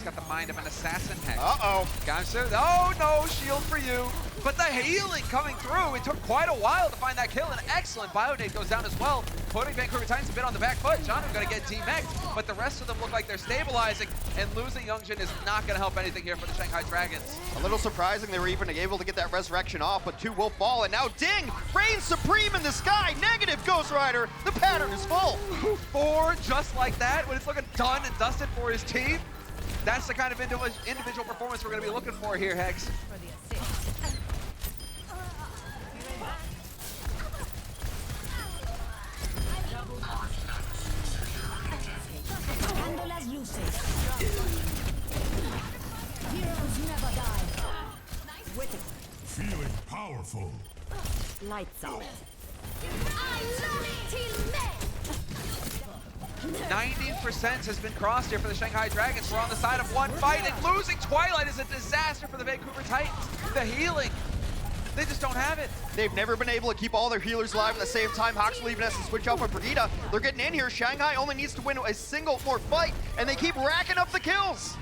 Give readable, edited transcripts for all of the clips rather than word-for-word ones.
got the mind of an assassin hex. Uh-oh. Gamsu, oh no, shield for you. But the healing coming through, it took quite a while to find that kill. An excellent Biodate goes down as well, putting Vancouver Titans a bit on the back foot. John is going to get demeched, but the rest of them look like they're stabilizing, and losing Youngjin is not going to help anything here for the Shanghai Dragons. A little surprising they were even able to get that resurrection off, but 2 will fall, and now Ding reigns supreme in the sky. Negative Ghost Rider. The pattern is full. 4 just like that, when it's looking done and dusted for his team. That's the kind of individual performance we're going to be looking for here, Hex. Feeling powerful. Lights out. 90% has been crossed here for the Shanghai Dragons. We're on the side of one fight, and losing Twilight is a disaster for the Vancouver Titans. The healing, they just don't have it. They've never been able to keep all their healers alive at the same time. Hoxley even has to switch out with Brigitte. They're getting in here. Shanghai only needs to win a single more fight, and they keep racking up the kills.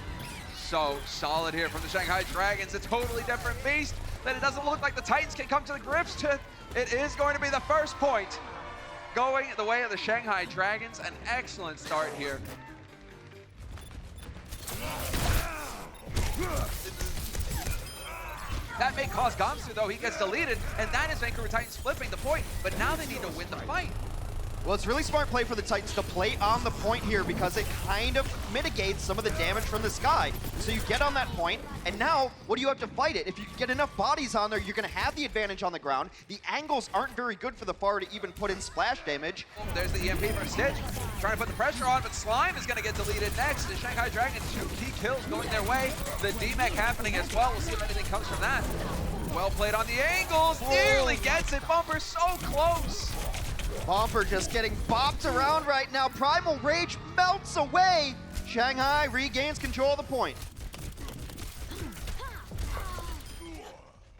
So solid here from the Shanghai Dragons. A totally different beast that it doesn't look like the Titans can come to the grips to. It is going to be the first point going the way of the Shanghai Dragons. An excellent start here. That may cause Gamsu, though. He gets deleted, and that is Vancouver Titans flipping the point, but now they need to win the fight. Well, it's really smart play for the Titans to play on the point here because it kind of mitigates some of the damage from the sky. So you get on that point, and now, what do you have to fight it? If you get enough bodies on there, you're going to have the advantage on the ground. The angles aren't very good for the Far to even put in splash damage. There's the EMP from Stitch, trying to put the pressure on, but Slime is going to get deleted next. The Shanghai Dragons, 2 key kills going their way. The DMEC happening as well. We'll see if anything comes from that. Well played on the angles. Whoa. Nearly gets it. Bumper so close. Bomper just getting bopped around right now. Primal Rage melts away. Shanghai regains control of the point.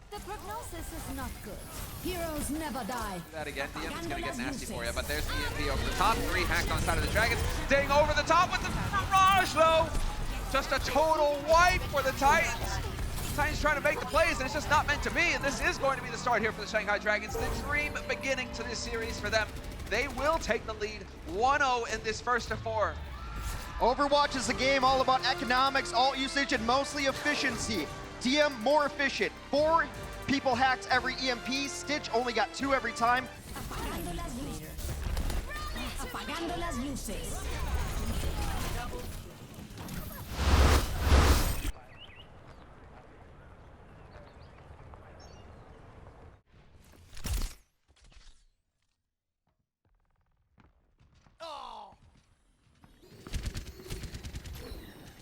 The prognosis is not good. Heroes never die. That again, DM is going to get nasty for you, but there's the EMP over the top. 3 hacked on the side of the Dragons. Ding over the top with the barrage, though. Just a total wipe for the Titans. Titans trying to make the plays, and it's just not meant to be, and this is going to be the start here for the Shanghai Dragons. The dream beginning to this series for them. They will take the lead 1-0 in this first of 4. Overwatch is a game all about economics, alt usage, and mostly efficiency. DM more efficient. 4 people hacked every EMP. Stitch only got 2 every time. Apagando las luces.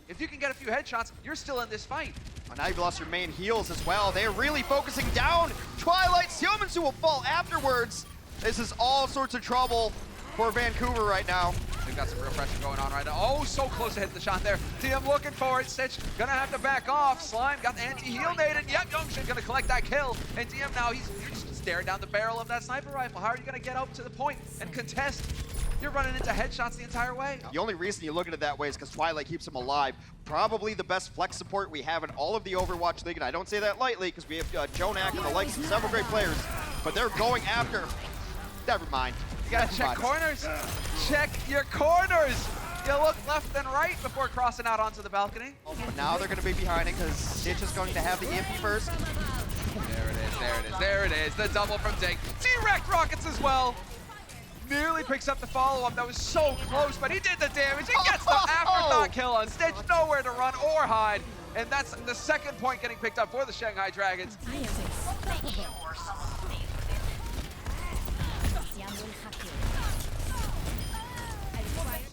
If you can get a few headshots, you're still in this fight. And now you've lost your main heals as well. They're really focusing down. Twilight, Seomansu will fall afterwards. This is all sorts of trouble for Vancouver right now. They've got some real pressure going on right now. Oh, so close to hitting the shot there. TM looking for it. Stitch gonna have to back off. Slime got the anti-heal nated. Yep, Youngshin gonna collect that kill. And TM now, he's just staring down the barrel of that sniper rifle. How are you gonna get up to the point and contest? You're running into headshots the entire way. The only reason you look at it that way is because Twilight keeps him alive. Probably the best flex support we have in all of the Overwatch League, and I don't say that lightly because we have Jonak and the likes of several great players, but they're going after. Never mind. You gotta check corners. Check your corners. You look left and right before crossing out onto the balcony. But now they're going to be behind it because Stitch is going to have the EMP first. There it is, there it is, there it is. The double from Ding. Direct rockets as well. Nearly picks up the follow-up. That was so close, but he did the damage. He gets the afterthought kill on Stitch. Nowhere to run or hide. And that's the second point getting picked up for the Shanghai Dragons.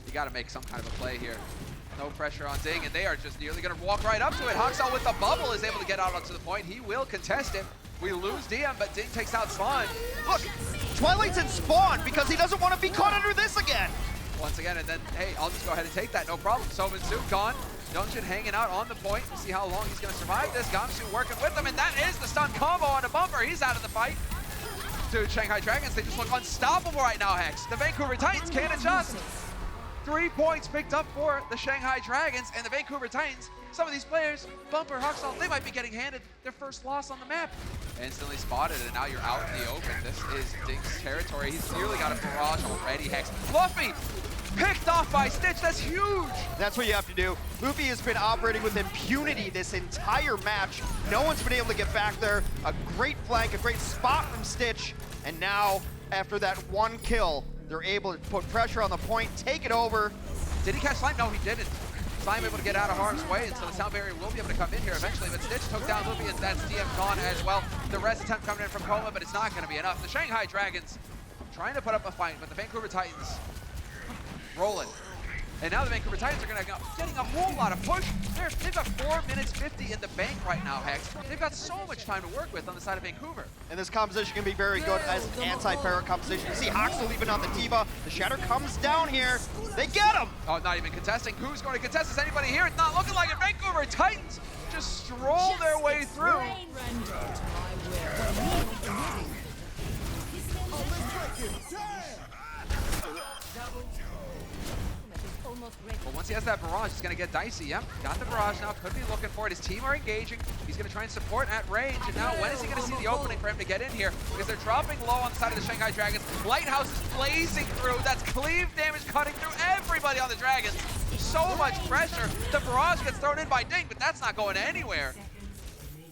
You got to make some kind of a play here. No pressure on Ding, and they are just nearly going to walk right up to it. Hoxall with the bubble is able to get out onto the point. He will contest it. We lose DM, but Ding takes out Slime. Look, Twilight's in spawn because he doesn't want to be caught under this again. Once again, and then, hey, I'll just go ahead and take that, no problem. Somansu gone. Youngshin hanging out on the point. We'll see how long he's going to survive this. Gamsu working with him, and that is the stun combo on the bumper. He's out of the fight. Dude, Shanghai Dragons, they just look unstoppable right now, Hex. The Vancouver Titans can't adjust. 3 points picked up for the Shanghai Dragons, and the Vancouver Titans some of these players, Bumper, Huxall, they might be getting handed their first loss on the map. Instantly spotted, and now you're out in the open. This is Dink's territory. He's nearly got a barrage already, Hex. Fluffy! Picked off by Stitch, that's huge! That's what you have to do. Luffy has been operating with impunity this entire match. No one's been able to get back there. A great flank, a great spot from Stitch. And now, after that one kill, they're able to put pressure on the point, take it over. Did he catch Slime? No, he didn't. Slime able to get out of harm's way, and so the sound barrier will be able to come in here eventually, but Stitch took down Luffy, and that's DM gone as well. The rest attempt coming in from Coma, but it's not going to be enough. The Shanghai Dragons trying to put up a fight, but the Vancouver Titans rolling. And now the Vancouver Titans are getting a whole lot of push. They've got 4 minutes 50 in the bank right now, Hex. They've got so much time to work with on the side of Vancouver. And this composition can be very good as an anti-Parrot composition. You see Hoxel even on the Diva. The Shatter comes down here. They get him! Oh, not even contesting. Who's going to contest? Is anybody here? It's not looking like it. Vancouver Titans just stroll their way through. But once he has that barrage, it's going to get dicey. Yep, got the barrage now. Could be looking for it. His team are engaging. He's going to try and support at range. And now when is he going to see the opening for him to get in here? Because they're dropping low on the side of the Shanghai Dragons. Lighthouse is blazing through. That's cleave damage cutting through everybody on the Dragons. So much pressure. The barrage gets thrown in by Dink, but that's not going anywhere.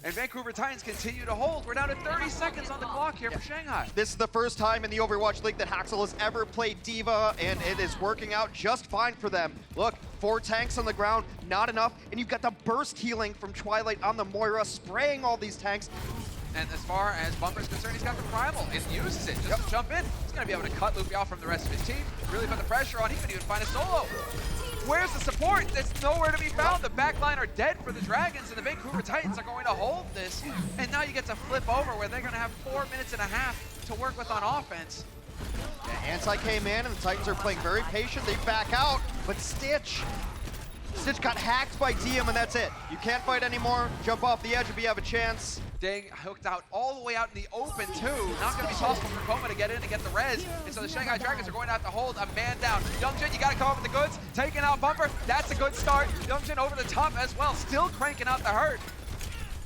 And Vancouver Titans continue to hold. We're down to 30 seconds on the clock here for Shanghai. This is the first time in the Overwatch League that Hoxel has ever played Diva, and it is working out just fine for them. Look, 4 tanks on the ground, not enough, and you've got the burst healing from Twilight on the Moira, spraying all these tanks. And as far as Bumper's concerned, he's got the Primal and uses it just to jump in. He's going to be able to cut Luffy off from the rest of his team, really put the pressure on. He could even find a solo. Where's the support? It's nowhere to be found. The backline are dead for the Dragons, and the Vancouver Titans are going to hold this. And now you get to flip over where they're going to have 4 minutes and a half to work with on offense. Yeah, Anti came in, and the Titans are playing very patient. They back out, but Stitch got hacked by DM, and that's it. You can't fight anymore. Jump off the edge if you have a chance. Ding hooked out all the way out in the open too. Not going to be possible for Coma to get in and get the res. And so the Shanghai Dragons are going to have to hold a man down. Youngjin, you got to come up with the goods. Taking out Bumper. That's a good start. Youngjin over the top as well. Still cranking out the hurt.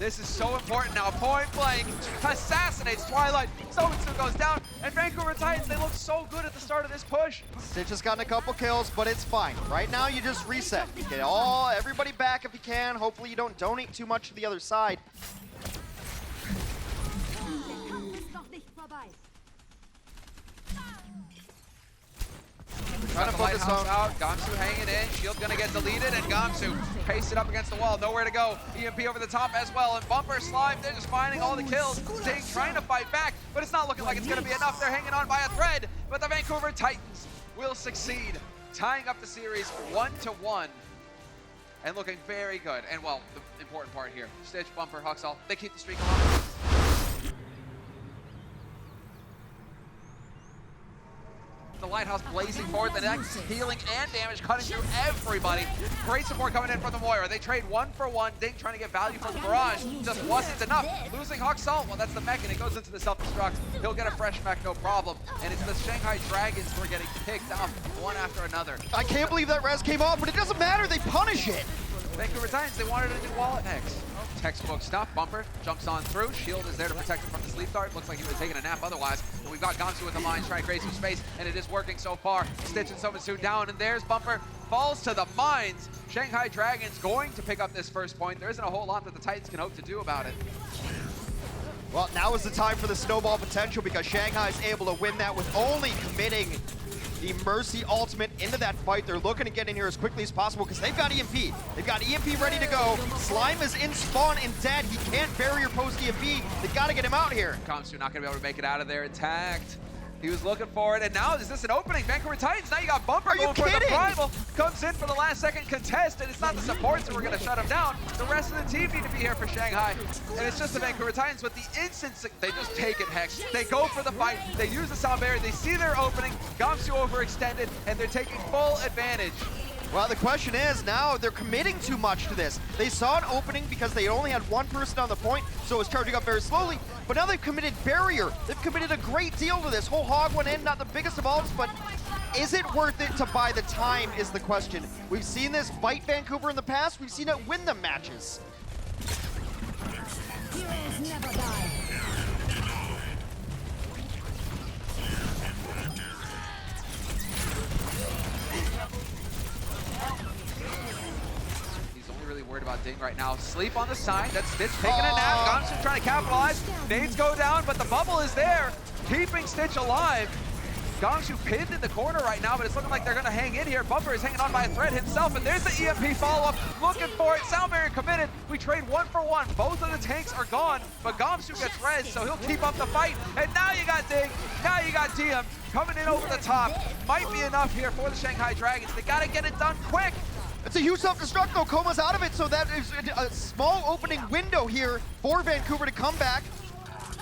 This is so important now. Point blank. Assassinates Twilight. Somitsu goes down. And Vancouver Titans, they look so good at the start of this push. Stitch has gotten a couple kills, but it's fine. Right now, you just reset. You get everybody back if you can. Hopefully you don't donate too much to the other side. Trying to put this out. Gamsu hanging in. Shield gonna get deleted, and Gamsu pasted up against the wall. Nowhere to go. EMP over the top as well. And Bumper, Slime, they're just finding all the kills. Ding trying to fight back, but it's not looking like it's gonna be enough. They're hanging on by a thread, but the Vancouver Titans will succeed, tying up the series 1-1. And looking very good. And well, the important part here, Stitch, Bumper, Huxall, they keep the streak alive. The Lighthouse blazing forward, the next healing and damage cutting through everybody. Great support coming in from the Moira. They trade 1 for 1. Dink trying to get value from the barrage. Just wasn't enough. Losing Huxall, well, that's the mech, and it goes into the self-destruct. He'll get a fresh mech, no problem. And it's the Shanghai Dragons who are getting picked off one after another. I can't believe that res came off, but it doesn't matter. They punish it. Vancouver Titans, they wanted a new wallet next. Textbook stuff. Bumper jumps on through. Shield is there to protect him from the sleep dart. Looks like he would have taken a nap otherwise. But we've got Gamsu with the mines trying to create some space, and it is working so far. Stitch and Somitsu down, and there's Bumper. Falls to the mines. Shanghai Dragons going to pick up this first point. There isn't a whole lot that the Titans can hope to do about it. Well, now is the time for the snowball potential because Shanghai's able to win that with only committing the Mercy ultimate into that fight. They're looking to get in here as quickly as possible because they've got EMP. They've got EMP ready to go. Slime is in spawn and dead. He can't barrier post EMP. They've got to get him out here. Gamsu not going to be able to make it out of there intact. He was looking for it, and now is this an opening? Vancouver Titans, now you got Bumper going for the Primal. Comes in for the last second contest, and it's not the supports that were going to shut him down. The rest of the team need to be here for Shanghai. And it's just the Vancouver Titans with the instant, they just take it, Hex. They go for the fight, they use the sound barrier, they see their opening, Gamsu overextended, and they're taking full advantage. Well, the question is now they're committing too much to this. They saw an opening because they only had one person on the point, so it was charging up very slowly. But now they've committed barrier. They've committed a great deal to this. Whole hog went in, not the biggest of ults, but Is it worth it to buy the time is the question. We've seen this bite Vancouver in the past. We've seen it win them matches. Heroes never die. Really worried about Ding right now. Sleep on the side. That's Stitch taking a nap. Gomsu trying to capitalize. Nades go down, but the bubble is there, keeping Stitch alive. Gomsu pinned in the corner right now, but it's looking like they're going to hang in here. Bumper is hanging on by a thread himself, and there's the EMP follow-up. Looking for it. Sound Barrier committed. We trade 1 for 1. Both of the tanks are gone, but Gomsu gets res, so he'll keep up the fight. And now you got Ding. Now you got DM coming in over the top. Might be enough here for the Shanghai Dragons. They got to get it done quick. It's a huge self-destruct though. Koma's out of it, so that is a small opening window here for Vancouver to come back.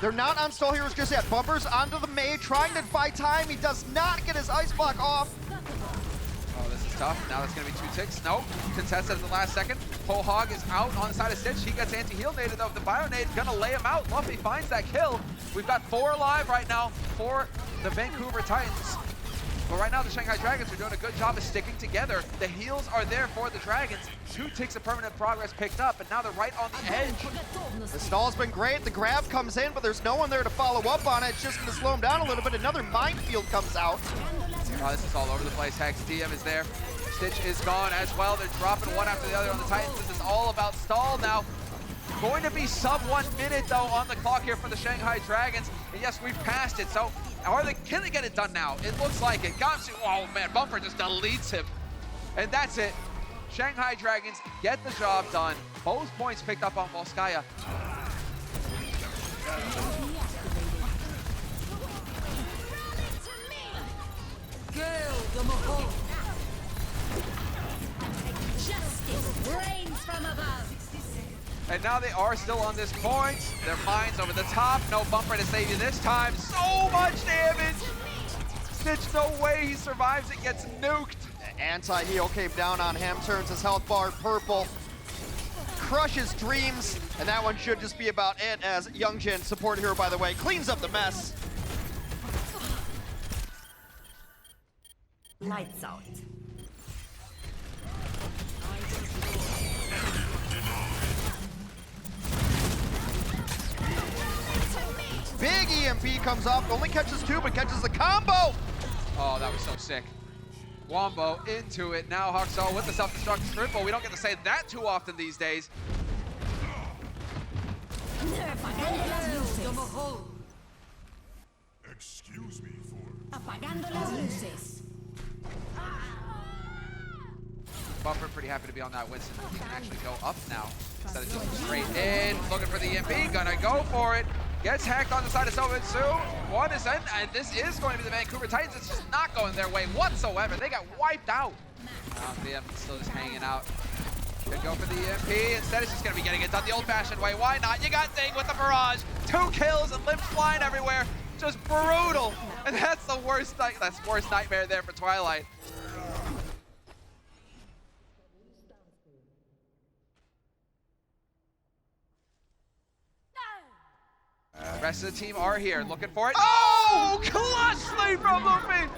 They're not on stall heroes just yet. Bumper's onto the Mage, trying to buy time. He does not get his ice block off. Oh, this is tough. Now that's going to be 2 ticks. Nope. Contested at the last second. Whole Hog is out on the side of Stitch. He gets anti-heal naded though. The Bio Nade's going to lay him out. Luffy finds that kill. We've got 4 alive right now for the Vancouver Titans. But right now, the Shanghai Dragons are doing a good job of sticking together. The heals are there for the Dragons. 2 ticks of permanent progress picked up, and now they're right on the edge. The stall's been great. The grab comes in, but there's no one there to follow up on it. It's just going to slow him down a little bit. Another minefield comes out. Oh, this is all over the place. Hex, DM is there. Stitch is gone as well. They're dropping one after the other on the Titans. This is all about stall now. Going to be sub 1 minute, though, on the clock here for the Shanghai Dragons. And yes, we've passed it, so can they get it done now? It looks like it. Gomsu, oh man, Bumper just deletes him. And that's it. Shanghai Dragons get the job done. Both points picked up on Vosskaya. Justice reigns from above. And now they are still on this point. Their mines over the top. No Bumper to save you this time. So much damage. Stitch, no way he survives it. Gets nuked. Anti-heal came down on him. Turns his health bar purple. Crushes dreams. And that one should just be about it, as Youngjin, support hero by the way, cleans up the mess. Lights out. Big EMP comes off, only catches 2, but catches the combo! Oh, that was so sick. Wombo into it. Now Huxo with the self-destruct triple. We don't get to say that too often these days. Excuse me for... Apagando las luces. Bumper pretty happy to be on that Winston. He can actually go up now instead of just straight in. Looking for the EMP, gonna go for it. Gets hacked on the side of Somitsu. One is in, and this is going to be the Vancouver Titans. It's just not going their way whatsoever. They got wiped out. VM still just hanging out. Could go for the EMP. Instead, it's just going to be getting it done the old-fashioned way. Why not? You got Ding with the barrage. 2 kills and limbs flying everywhere. Just brutal. And that's the worst nightmare there for Twilight. The rest of the team are here, looking for it. Oh, clutch sleep from Luffy!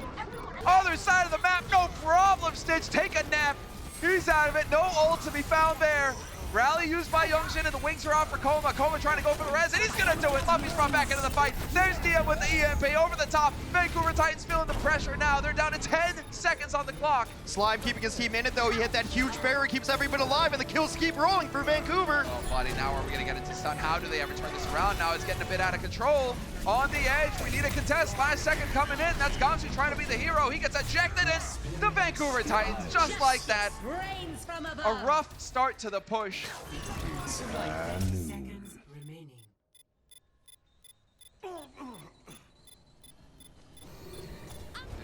Other side of the map, no problem, Stitch. Take a nap. He's out of it. No ult to be found there. Rally used by Youngjin, and the wings are off for Koma. Koma trying to go for the res, and he's going to do it. Luffy's brought back into the fight. There's DM with the EMP over the top. Vancouver Titans feeling the pressure now. They're down to 10 seconds on the clock. Slime keeping his team in it, though. He hit that huge barrier, keeps everybody alive, and the kills keep rolling for Vancouver. Oh, buddy, now are we going to get into stun? How do they ever turn this around? Now it's getting a bit out of control. On the edge, we need a contest. Last second coming in. That's Gomsu trying to be the hero. He gets ejected, and the Vancouver Titans, just like that. Reigns from above. A rough start to the push. Seconds remaining.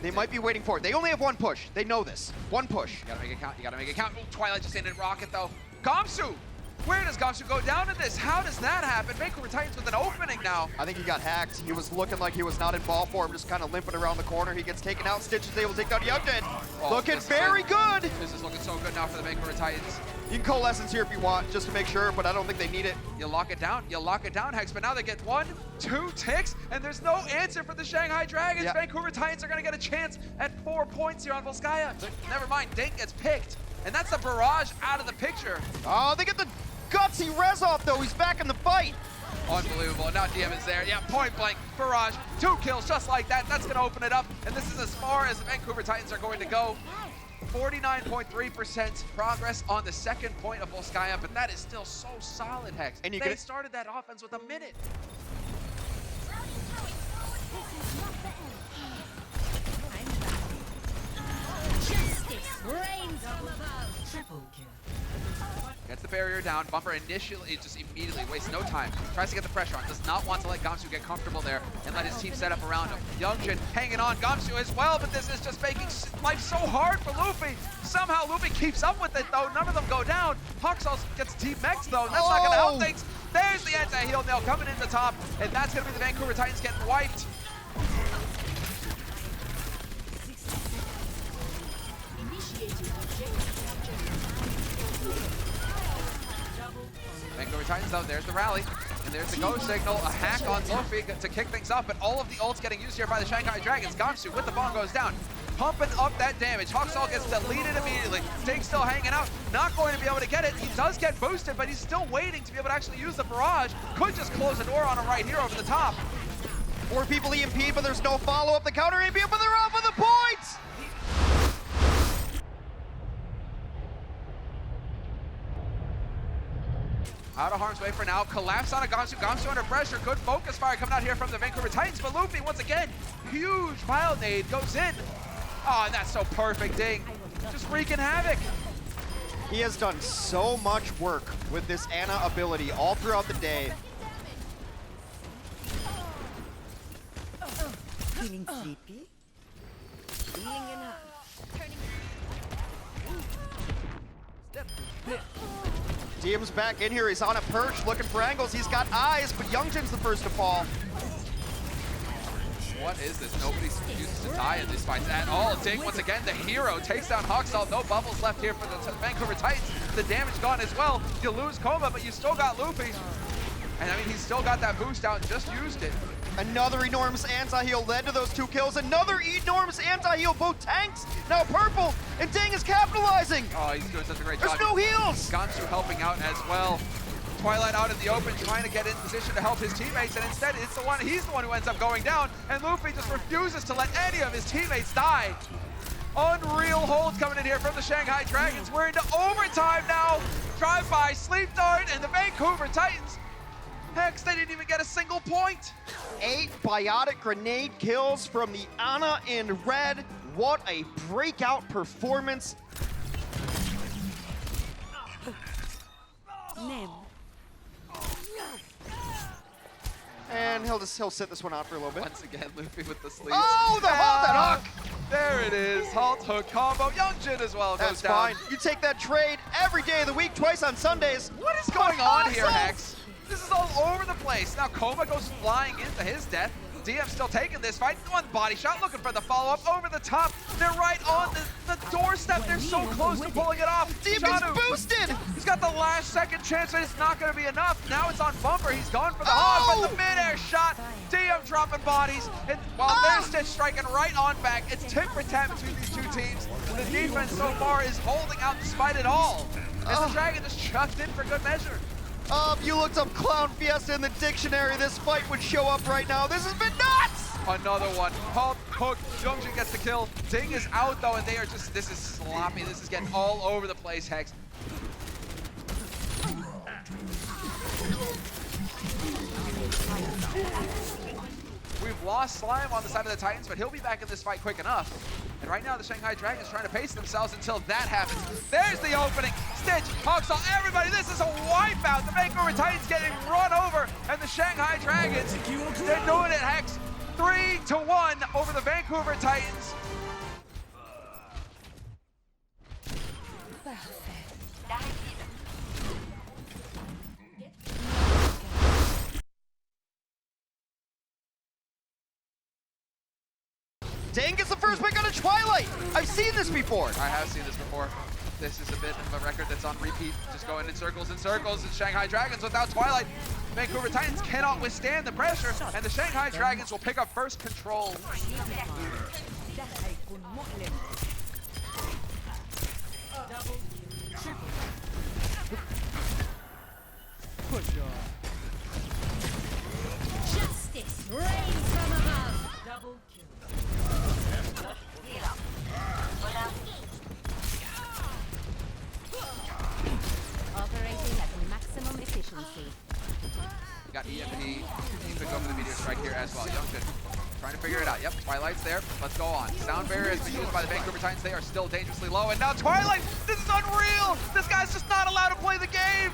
They might be waiting for it. They only have 1 push. They know this. 1 push. You gotta make it count. You gotta make it count. Ooh, Twilight just ended rocket though. Gomsu! Where does Gomsu go down in this? How does that happen? Vancouver Titans with an opening now. I think he got hacked. He was looking like he was not in ball form, just kind of limping around the corner. He gets taken out. Stitch is able to take down Youngin. Oh, Looking very good. This is looking so good now for the Vancouver Titans. You can coalescence here if you want, just to make sure, but I don't think they need it. You lock it down, Hex, but now they get 1, 2 ticks, and there's no answer for the Shanghai Dragons. Yeah. Vancouver Titans are gonna get a chance at 4 points here on Vosskaya. But never mind, Dink gets picked, and that's the barrage out of the picture. Oh, they get the gutsy res off though, he's back in the fight. Unbelievable, now DM is there. Yeah, point blank, barrage, 2 kills just like that. That's gonna open it up, and this is as far as the Vancouver Titans are going to go. 49.3% progress on the second point of Vosskaya, but that is still so solid, Hex. And they started that offense with a minute. Justice reigns from above. Triple kill. Gets the barrier down. Bumper initially just immediately wastes no time. Tries to get the pressure on. Does not want to let Gamsu get comfortable there and let his team set up around him. Youngjin hanging on. Gamsu as well, but this is just making life so hard for Luffy. Somehow Luffy keeps up with it though. None of them go down. Huxall gets Team Mex though. That's not going to help things. There's the anti-heal nail coming in the top, and that's going to be the Vancouver Titans getting wiped. Vancouver Titans though, there's the rally, and there's the go signal, a hack on Luffy to kick things up, but all of the ults getting used here by the Shanghai Dragons. Gamsu with the bomb goes down, pumping up that damage. Huxall gets deleted immediately. Dink still hanging out, not going to be able to get it. He does get boosted, but he's still waiting to be able to actually use the barrage. Could just close the door on him right here over the top. 4 people EMP, but there's no follow-up. The counter EMP, but they're off of the points! Out of harm's way for now. Collapse on a Gamsu. Gamsu under pressure. Good focus fire coming out here from the Vancouver Titans. But Luffy, once again, huge pile nade goes in. Oh, and that's so perfect, Ding. Just wreaking havoc. He has done so much work with this Ana ability all throughout the day. Feeling sleepy? Feeling enough. DM's back in here. He's on a perch looking for angles. He's got eyes, but Youngjin's the first to fall. What is this? Nobody uses to die in these fights at all. Ding, once again, the hero takes down Huxall. No bubbles left here for the Vancouver Titans. The damage gone as well. You lose Coma, but you still got Luffy. And I mean, he's still got that boost out and just used it. Another enormous anti-heal led to those 2 kills. Another enormous anti-heal, both tanks now purple, and Ding is capitalizing. Oh, he's doing such a great job. There's no heals. Gamsu helping out as well. Twilight out in the open, trying to get in position to help his teammates, and instead he's the one who ends up going down, and Luffy just refuses to let any of his teammates die. Unreal holds coming in here from the Shanghai Dragons. We're into overtime now. Drive-by, sleep dart, and the Vancouver Titans. Hex, they didn't even get a single point. 8 biotic grenade kills from the Ana in red. What a breakout performance. Nem. And he'll sit this one out for a little bit. Once again, Luffy with the sleeves. Oh, the halt and hook! There it is, halt hook combo. Youngjin as well goes That's down. fine. You take that trade every day of the week, twice on Sundays. What is going on here, Awesome! Hex? This is all over the place. Now Coma goes flying into his death. DM still taking this fight. One body shot, looking for the follow-up over the top. They're right on the doorstep. They're so close to pulling it off. DM Shanu, is boosted! he's got the last second chance, but it's not going to be enough. Now it's on Bumper. He's gone for the hog, but the mid-air shot. DM dropping bodies. And while they're Stitch striking right on back, it's tit for tat between these 2 teams. The defense so far is holding out despite it all. As the Dragon just chucked in for good measure. If you looked up Clown Fiesta in the dictionary, this fight would show up right now. This has been nuts! Another one. Halt, hook, Youngjin gets the kill. Ding is out though, and they are just, this is sloppy. This is getting all over the place, Hex. We've lost Slime on the side of the Titans, but he'll be back in this fight quick enough. And right now, the Shanghai Dragons trying to pace themselves until that happens. There's the opening. Stitch, Huxall, everybody, this is a wipeout. The Vancouver Titans getting run over, and the Shanghai Dragons, they're doing it, Hex. 3-1 over the Vancouver Titans. Ding gets the first pick on a Twilight. I've seen this before. I have seen this before. This is a bit of a record that's on repeat, just going in circles and circles. And Shanghai Dragons without Twilight. Vancouver Titans cannot withstand the pressure, and the Shanghai Dragons will pick up first control. Justice reigns from above. Double kill. Operating at maximum efficiency. We got EMP. He could go for the meteor strike here as well. Youngkin trying to figure it out. Yep, Twilight's there. Let's go on. Sound barrier has been used by the Vancouver Titans. They are still dangerously low. And now Twilight! This is unreal! This guy's just not allowed to play the game!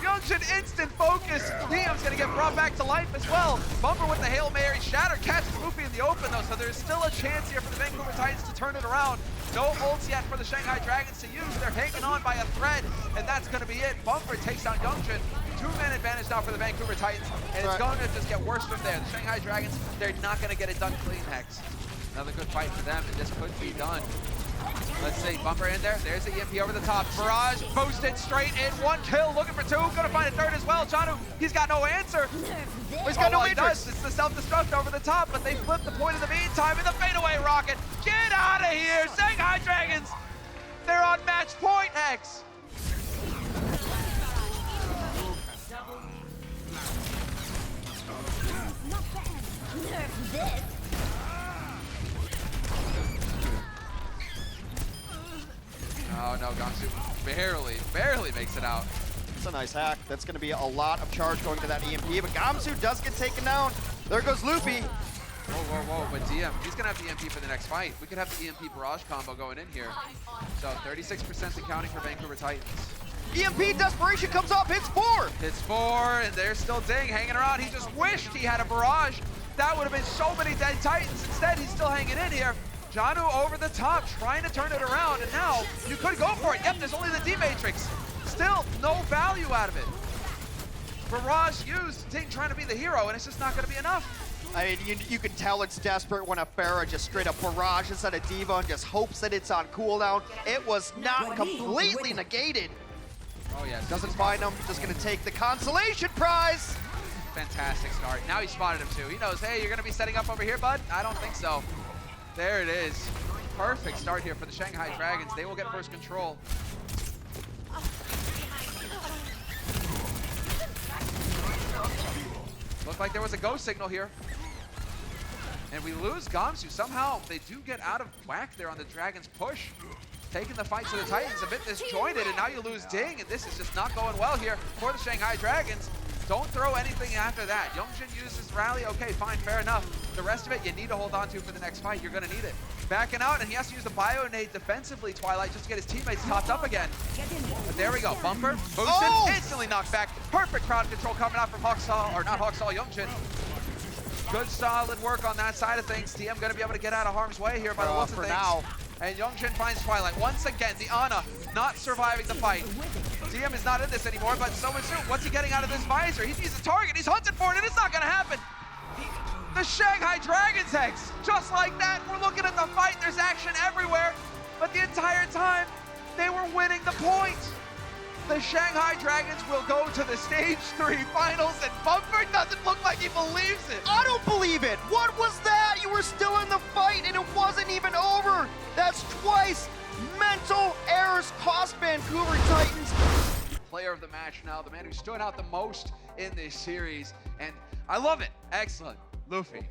Youngshin instant focus. Diem's gonna get brought back to life as well. Bumper with the Hail Mary. Shatter catches Luffy in the open though, so there's still a chance here for the Vancouver Titans to turn it around. No ults yet for the Shanghai Dragons to use. They're hanging on by a thread, and that's gonna be it. Bumper takes down Youngshin. 2-man advantage now for the Vancouver Titans, and it's going to just get worse from there. The Shanghai Dragons, they're not gonna get it done clean, Hex. Another good fight for them, and this could be done. Let's see, Bumper in there. There's the EMP over the top. Barrage boosted straight in. 1 kill, looking for 2. Gonna find a third as well. Janu, he's got no answer. He's got no All he matrix. does is the self-destruct over the top, but they flip the point in the meantime, and the fadeaway rocket. Get out of here, Shanghai Dragons. They're on match point, Hex. Not bad. Nerf this. Oh no, Gamsu barely makes it out. It's a nice hack. That's going to be a lot of charge going to that EMP, but Gamsu does get taken down. There goes Luffy. Whoa, but DM, he's gonna have the EMP for the next fight. We could have the EMP barrage combo going in here. So 36% accounting for Vancouver Titans. EMP desperation comes up, hits 4. Hits 4, and there's still Ding hanging around. He just wished he had a barrage. That would have been so many dead Titans. Instead, he's still hanging in here. Janu over the top, trying to turn it around, and now you could go for it. Yep, there's only the D-Matrix. Still, no value out of it. Barrage used, Ding trying to be the hero, and it's just not gonna be enough. I mean, you can tell it's desperate when a Pharah just straight up barrage instead of D.Va and just hopes that it's on cooldown. It was not completely negated. Oh yeah, Doesn't find him, just gonna take the consolation prize. fantastic start. Now he spotted him too. He knows, hey, you're gonna be setting up over here, bud? I don't think so. There it is. Perfect start here for the Shanghai Dragons. They will get first control. Looked like there was a go signal here. And we lose Gamsu. Somehow they do get out of whack there on the Dragons push. Taking the fight to the Titans a bit disjointed, and now you lose Ding, and this is just not going well here for the Shanghai Dragons. Don't throw anything after that. Youngshin uses rally, okay, fine, fair enough. The rest of it you need to hold on to for the next fight. You're gonna need it. Backing out, and he has to use the bio nade defensively, Twilight, just to get his teammates topped up again. But there we go, Bumper, boosted, instantly knocked back. Perfect crowd control coming out from Hawksall, or not Hawksall, Youngshin. Good solid work on that side of things. TM gonna be able to get out of harm's way here by the looks of things. Now. And Youngshin finds Twilight. Once again, the Ana not surviving the fight. DM is not in this anymore, but so soon. What's he getting out of this visor? He sees a target, he's hunting for it, and it's not gonna happen. The Shanghai Dragons, Hex. Just like that, we're looking at the fight. There's action everywhere. But the entire time, they were winning the point. The Shanghai Dragons will go to the Stage 3 finals, and Bumper doesn't look like he believes it. I don't believe it. What was that? You were still in the fight and it wasn't even over. That's twice mental errors cost Vancouver Titans. Player of the match now, the man who stood out the most in this series, and I love it. Excellent. Luffy.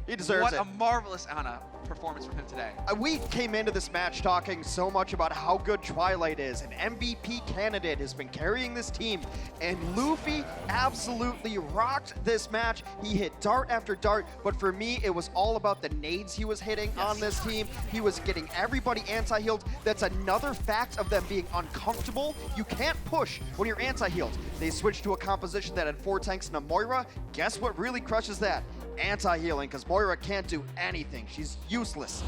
He deserves what it. a marvelous Ana performance from him today. We came into this match talking so much about how good Twilight is. An MVP candidate has been carrying this team, and Luffy absolutely rocked this match. He hit dart after dart, but for me, it was all about the nades he was hitting on this team. He was getting everybody anti-healed. That's another fact of them being uncomfortable. You can't push when you're anti-healed. They switched to a composition that had 4 tanks and a Moira. Guess what really crushes that? Anti-healing, because Moira can't do anything. She's useless.